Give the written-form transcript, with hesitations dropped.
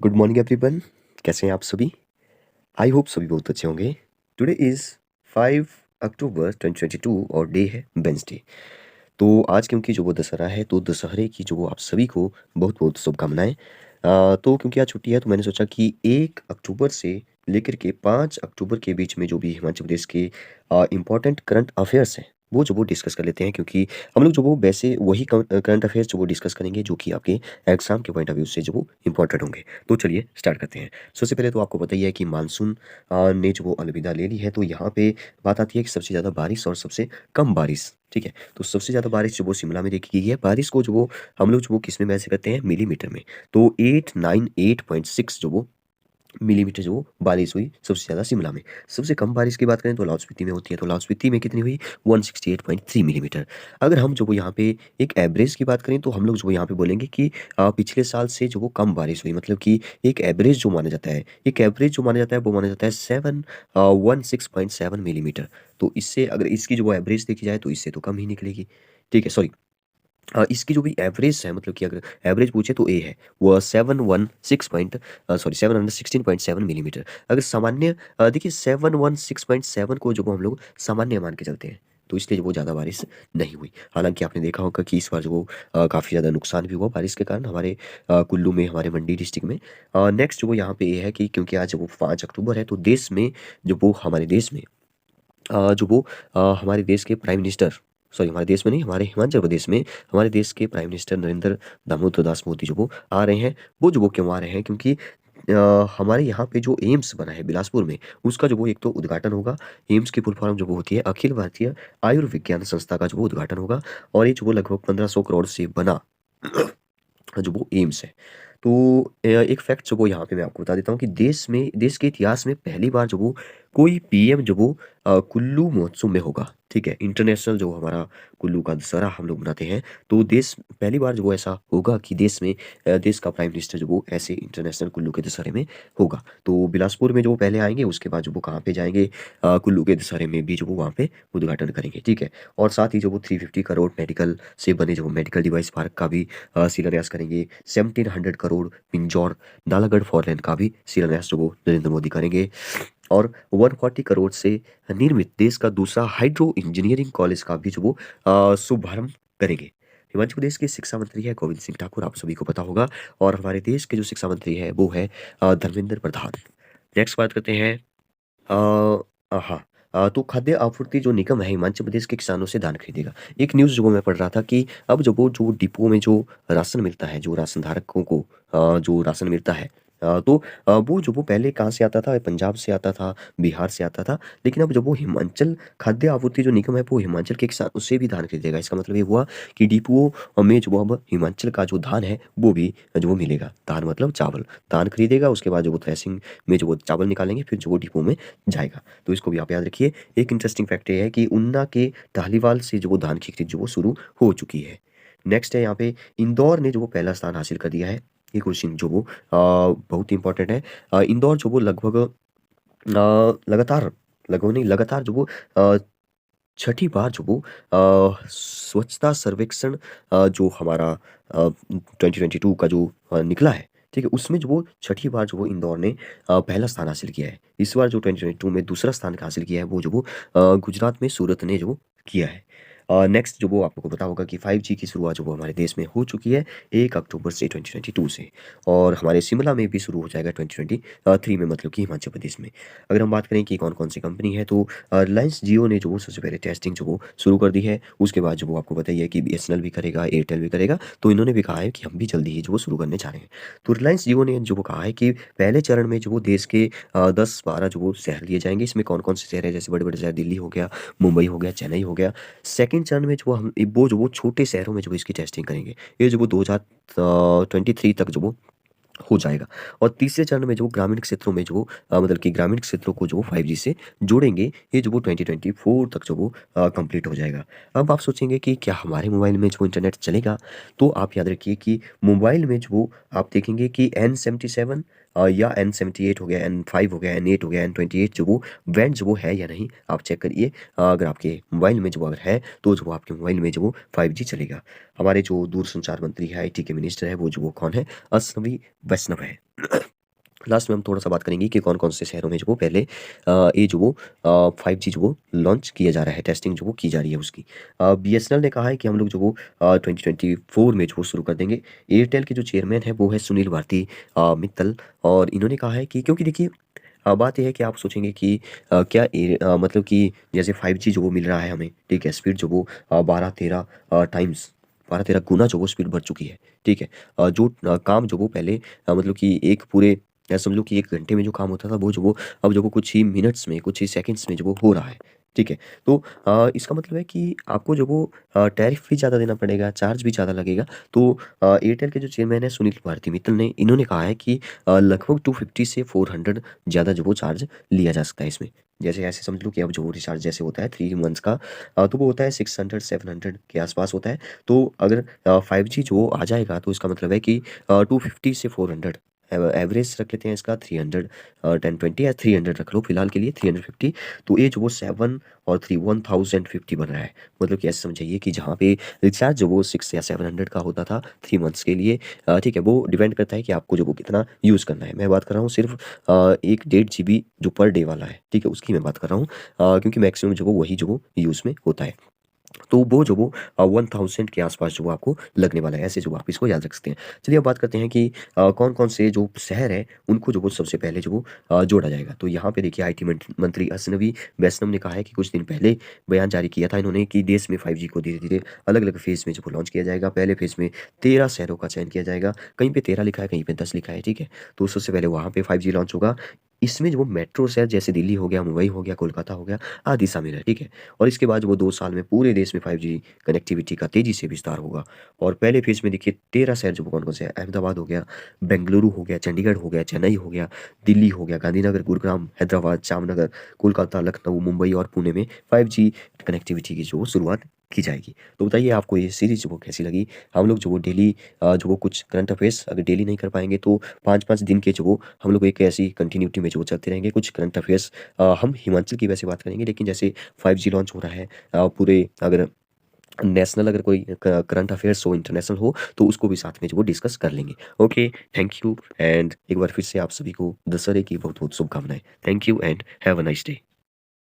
Good morning everyone. कैसे हैं आप सभी? आई होप सभी बहुत अच्छे होंगे। टुडे इज़ 5 अक्टूबर 2022 और डे है वेडनेसडे। तो आज क्योंकि जो वो दशहरा है तो दशहरे की जो वो आप सभी को बहुत-बहुत शुभकामनाएँ। तो क्योंकि आज छुट्टी है तो मैंने सोचा कि 1 अक्टूबर से लेकर के 5 अक्टूबर के बीच में जो भी हिमाचल प्रदेश के इम्पोर्टेंट करंट अफेयर्स हैं, वो जो वो डिस्कस कर लेते हैं क्योंकि हम लोग जो वो वैसे वही करंट अफेयर्स जो वो डिस्कस करेंगे जो कि आपके एग्ज़ाम के पॉइंट ऑफ व्यू से जो वो इम्पोर्टेंट होंगे। तो चलिए स्टार्ट करते हैं। सबसे पहले तो आपको पता ही है कि मानसून ने जो वो अलविदा ले ली है, तो यहाँ पे बात आती है कि सबसे ज़्यादा बारिश और सबसे कम बारिश, ठीक है? तो सबसे ज़्यादा बारिश जो वो शिमला में देखी गई है। बारिश को जो वो हम लोग जो वो किसमें मेज़र करते हैं? मिलीमीटर में। तो 898.6 जो वो मिलीमीटर जो वो बारिश हुई सबसे ज़्यादा शिमला में। सबसे कम बारिश की बात करें तो लाहौल स्पीति में होती है, तो लाहौल स्पीति में कितनी हुई? 168.3 मिलीमीटर। अगर हम जो वो यहाँ पे एक एवरेज की बात करें तो हम लोग जो यहाँ पे बोलेंगे कि पिछले साल से जो वो कम बारिश हुई, मतलब कि एक एवरेज जो माना जाता है, एक एवरेज जो माना जाता है वो माना जाता है 16.7 मिलीमीटर। तो इससे अगर इसकी जो वो एवरेज देखी जाए तो इससे तो कम ही निकलेगी। ठीक है, सॉरी, इसकी जो भी एवरेज है, मतलब कि अगर एवरेज पूछे तो ए है, वो 716.7 मिलीमीटर। अगर सामान्य देखिए 716.7 को जो वो हम लोग सामान्य मान के चलते हैं, तो इसलिए वो ज़्यादा बारिश नहीं हुई। हालाँकि आपने देखा होगा कि इस बार जो वो काफ़ी ज़्यादा नुकसान भी हुआ बारिश के कारण हमारे कुल्लू में, हमारे मंडी डिस्ट्रिक्ट में। नेक्स्ट जो वो यहाँ पे ये है कि क्योंकि आज वो 5 अक्टूबर है तो देश में जो वो हमारे देश में जो वो हमारे देश के प्राइम मिनिस्टर, सॉरी हमारे देश में नहीं, हमारे हिमाचल प्रदेश में हमारे देश के प्राइम मिनिस्टर नरेंद्र दामोदर दास मोदी जो वो आ रहे हैं। वो जो वो क्यों आ रहे हैं? क्योंकि हमारे यहाँ पे जो एम्स बना है बिलासपुर में, उसका जो वो एक तो उद्घाटन होगा। एम्स की फुल फॉर्म जो वो होती है अखिल भारतीय आयुर्विज्ञान संस्था का जो वो उद्घाटन होगा और ये जो वो लगभग 1500 करोड़ से बना जो वो एम्स है। तो एक फैक्ट जो वो यहाँ पे मैं आपको बता देता हूँ कि देश के इतिहास में पहली बार जो वो कोई पीएम जो वो कुल्लू महोत्सव में होगा, ठीक है? इंटरनेशनल जो हमारा कुल्लू का दशहरा हम लोग मनाते हैं, तो देश पहली बार जो वो ऐसा होगा कि देश में देश का प्राइम मिनिस्टर जो वो ऐसे इंटरनेशनल कुल्लू के दशहरे में होगा। तो बिलासपुर में जो वो पहले आएँगे, उसके बाद जो वो कहाँ पे जाएँगे, कुल्लू के दशहरे में भी जो वो वहाँ पे उद्घाटन करेंगे, ठीक है? और साथ ही जो वो 350 करोड़ मेडिकल से बने जो मेडिकल डिवाइस पार्क का भी शिलान्यास करेंगे। 1700 करोड़ पिंजौर नालागढ़ फोर लेन का भी शिलान्यास जो वो नरेंद्र मोदी करेंगे और 140 करोड़ से निर्मित देश का दूसरा हाइड्रो इंजीनियरिंग कॉलेज का भी जो वो शुभारंभ करेंगे। हिमाचल प्रदेश के शिक्षा मंत्री है गोविंद सिंह ठाकुर, आप सभी को पता होगा, और हमारे देश के जो शिक्षा मंत्री है वो है धर्मेंद्र प्रधान। नेक्स्ट बात करते हैं हाँ, तो खाद्य आपूर्ति जो निगम है हिमाचल प्रदेश के किसानों से धान खरीदेगा। एक न्यूज़ जो वो मैं पढ़ रहा था कि अब जो डिपो में जो राशन मिलता है, जो राशन धारकों को जो राशन मिलता है, तो वो जो वो पहले कहाँ से आता था? पंजाब से आता था, बिहार से आता था। लेकिन अब जब वो हिमाचल खाद्य आपूर्ति जो निगम है वो हिमाचल के किसानों से भी धान खरीदेगा। इसका मतलब ये हुआ कि डिपुओं में जो वो अब हिमाचल का जो धान है वो भी जो वो मिलेगा। धान मतलब चावल, धान खरीदेगा, उसके बाद जो वो थ्रेसिंग में जो वो चावल निकालेंगे, फिर जो वो डिपो में जाएगा। तो इसको भी आप याद रखिए। एक इंटरेस्टिंग फैक्ट ये है कि ऊना के टाहलीवाल से जो वो धान की खरीद जो वो शुरू हो चुकी है। नेक्स्ट है यहाँ पे इंदौर ने जो वो पहला स्थान हासिल कर दिया है। ये क्वेश्चन जो वो बहुत ही इंपॉर्टेंट है। इंदौर जो वो लगभग नहीं, लगातार जो वो छठी बार जो वो स्वच्छता सर्वेक्षण जो हमारा 2022 का जो निकला है, ठीक है? उसमें जो वो छठी बार जो वो इंदौर ने पहला स्थान हासिल किया है। इस बार जो 2022 में दूसरा स्थान हासिल किया है वो जो वो गुजरात में सूरत ने जो किया है। नेक्स्ट जो वो आपको पता होगा कि 5G की शुरुआत जो वो हमारे देश में हो चुकी है 1 अक्टूबर से 2022 से, और हमारे शिमला में भी शुरू हो जाएगा 2023 में, मतलब कि हिमाचल प्रदेश में। अगर हम बात करें कि कौन-कौन सी कंपनी है, तो रिलायंस जियो ने जो वो सबसे पहले टेस्टिंग जो वो शुरू कर दी है। उसके बाद जो वो आपको पता ही है कि बीएसएनएल भी करेगा, एयरटेल भी करेगा, तो इन्होंने भी कहा है कि हम भी जल्दी ही जो वो शुरू करने जा रहे हैं। तो रिलायंस जियो ने जो वो कहा है कि पहले चरण में जो वो देश के 10-12 जो वो शहर लिए जाएँगे। इसमें कौन-कौन से शहर हैं? जैसे बड़े-बड़े शहर दिल्ली हो गया, मुंबई हो गया, चेन्नई हो गया। सेकंड चरण में जो वो छोटे शहरों में जो इसकी टेस्टिंग करेंगे। ये जो वो 2023 तक जो वो हो जाएगा। और तीसरे चरण में जो ग्रामीण क्षेत्रों में जो मतलब कि ग्रामीण क्षेत्रों को जो 5G से जोड़ेंगे, ये जो वो 2024 तक जो वो कंप्लीट हो जाएगा। अब आप सोचेंगे कि क्या हमारे मोबाइल में जो इंटरनेट चलेगा? तो आप याद रखिए कि मोबाइल में जो आप देखेंगे कि N77 या N78 हो गया, N5 हो गया, N8 हो गया, N28 जो वो बैंड जो वो है या नहीं, आप चेक करिए। अगर आपके मोबाइल में जो अगर है, तो जो वो आपके मोबाइल में जो वो 5G चलेगा। हमारे जो दूरसंचार मंत्री है, आईटी के मिनिस्टर है, वो जो वो कौन है? अश्विनी वैष्णव है। लास्ट में हम थोड़ा-सा बात करेंगे कि कौन-कौन से शहरों में जो वो पहले ये जो वो 5G जो वो लॉन्च किया जा रहा है, टेस्टिंग जो वो की जा रही है उसकी। बीएसएनएल ने कहा है कि हम लोग जो वो 2024 में जो वो शुरू कर देंगे। एयरटेल के जो चेयरमैन हैं वो है सुनील भारती मित्तल, और इन्होंने कहा है कि क्योंकि देखिए बात ये है कि आप सोचेंगे कि मतलब कि जैसे 5G जो वो मिल रहा है हमें, ठीक है? स्पीड जो वो 12-13 टाइम्स 12-13 गुना जो वो स्पीड बढ़ चुकी है, ठीक है? जो काम जो वो पहले मतलब कि एक पूरे समझ लो कि 1 घंटे में जो काम होता था वो जो वो अब जो वो कुछ ही मिनट्स में, कुछ ही सेकंड्स में जो वो हो रहा है, ठीक है? तो इसका मतलब है कि आपको जो वो टैरिफ भी ज़्यादा देना पड़ेगा, चार्ज भी ज़्यादा लगेगा। तो एयरटेल के जो चेयरमैन हैं सुनील भारती मित्तल ने इन्होंने कहा है कि लगभग 250 से 400 ज़्यादा जो वो चार्ज लिया जा सकता है इसमें। जैसे ऐसे समझ लो कि अब जो वो रिचार्ज जैसे होता है 3 मंथ्स का, तो वो होता है 600-700 के आस-पास होता है। तो अगर 5G जो आ जाएगा तो इसका मतलब है कि 250 से 400 एवरेज रख लेते हैं इसका 300, 1020 या 300 रख लो फिलहाल के लिए 350। तो ये जो वो 7 और 3 1050 बन रहा है। मतलब कि ऐसे समझिए कि जहाँ पे रिचार्ज जो वो 6 या 700 का होता था 3 मंथ्स के लिए, ठीक है, वो डिपेंड करता है कि आपको जो वो कितना यूज़ करना है। मैं बात कर रहा हूँ सिर्फ़ 1 डेढ़ जीबी जो पर डे वाला है, ठीक है, उसकी मैं बात कर रहा हूँ, क्योंकि मैक्सिमम जो वो वही जो वो यूज़ में होता है। तो वो जो वो 1000 के आस-पास जो वो आपको लगने वाला है, ऐसे जो आप इसको याद रख सकते हैं। चलिए अब बात करते हैं कि कौन-कौन से जो शहर हैं, उनको जो वो सबसे पहले जो वो जोड़ा जाएगा। तो यहाँ पे देखिए आईटी मंत्री असनवी वैष्णव ने कहा है कि कुछ दिन पहले बयान जारी किया था इन्होंने कि देश में 5G को धीरे-धीरे अलग-अलग फ़ेज़ में जो वो लॉन्च किया जाएगा। पहले फ़ेज़ में 13 शहरों का चयन किया जाएगा, कहीं पे 13 लिखा है, कहीं पे 10 लिखा है, ठीक है? तो सबसे पहले वहाँ पे 5G लॉन्च होगा। इसमें जो वो मेट्रो शहर जैसे दिल्ली हो गया, मुंबई हो गया, कोलकाता हो गया, आदि शामिल है, ठीक है? और इसके बाद वो 2 साल में पूरे देश में 5G कनेक्टिविटी का तेज़ी से विस्तार होगा। और पहले फ़ेज़ में देखिए 13 शहर जो कौन-कौन से हैं, अहमदाबाद हो गया, बेंगलुरु हो गया, चंडीगढ़ हो गया, चेन्नई हो गया, दिल्ली हो गया, गांधीनगर, गुरुग्राम, हैदराबाद, जामनगर, कोलकाता, लखनऊ, मुंबई और पुणे में 5G कनेक्टिविटी की जो शुरुआत की जाएगी। तो बताइए आपको ये सीरीज़ जो वो कैसी लगी? हम लोग जो वो डेली जो वो कुछ करंट अफ़ेयर्स अगर डेली नहीं कर पाएँगे तो 5-5 दिन के जो वो हम लोग एक ऐसी कंटिन्यूटी में जो वो चलते रहेंगे। कुछ करंट अफ़ेयर्स हम हिमाचल की वैसे बात करेंगे, लेकिन जैसे 5G लॉन्च हो रहा है, पूरे अगर नेशनल अगर कोई करंट अफेयर्स हो, इंटरनेशनल हो, तो उसको भी साथ में जो वो डिस्कस कर लेंगे। ओके, थैंक यू, एंड एक बार फिर से आप सभी को दशहरे की बहुत-बहुत शुभकामनाएँ। Thank you and have a nice day.